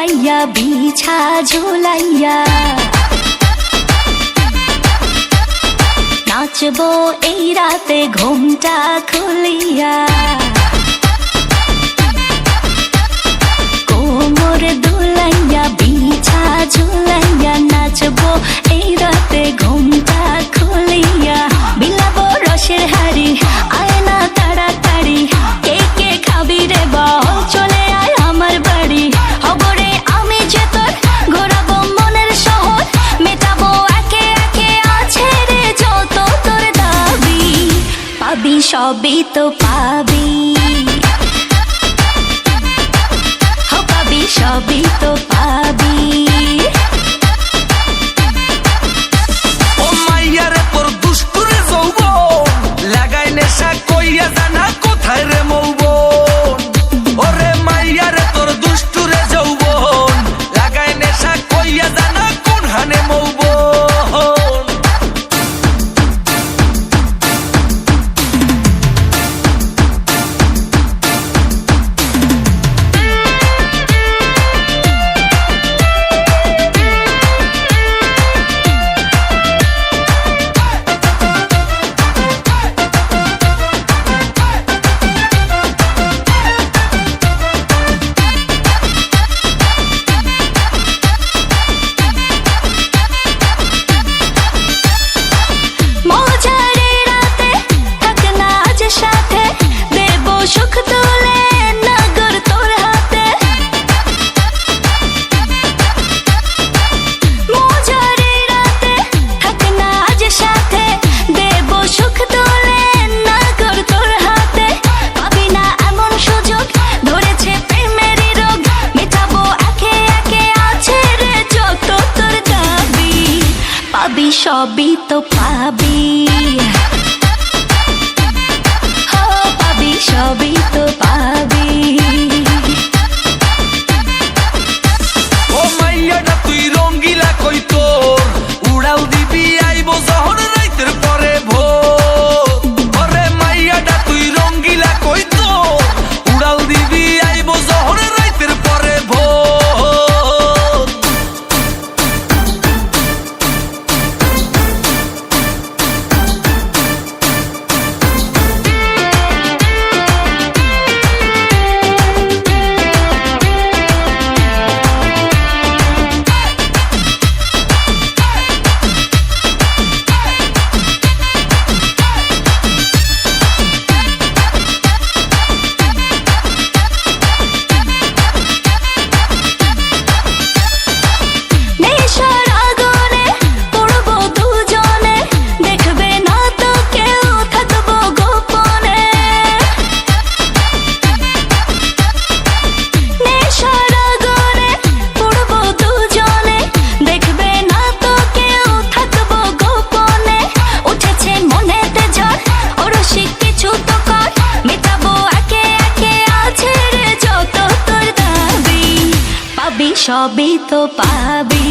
জড়াইয়া বিছা ঝুলাইয়া নাচবো এই রাতে ঘুমটা খুলিয়া কোমর দুলাইয়া বিছা ঝুলাইয়া নাচবো এই রাতে ঘুমটা খুলিয়া বিলাবো রসের হাড়ি আয় না তাড়াতাড়ি কে কে খাবি রে বল চলে আয় আমার বাড়ি হবরে আমি যে তোর ঘোরাবো মনের শহর মেটাবো একে একে আছে রে যত তোর দাবি পাবি সবই তো পাবি সবই তো পাবি ও মাইয়ারে তোর দুষ্টুরে যৌবন লাগাই নেশা কইয়া জানা কোথায় রে মৌবন ওরে মাইয়ারে তোর দুষ্টুরে যৌবন লাগাই নেশা কইয়া জানা কোন হানে মৌবন সবই তো পাবি হো পাবি সবই তো পাবি ও মাইয়াটা তুই রঙ্গিলা কই তোর উড়াল দিবি আইবো যখন রাইতের পরে ভোর ওরে মাইয়াটা তুই রঙ্গিলা কই তোর উড়াল দিবি আইবো যখন রাইতের পরে ভোর সবই তো পাবি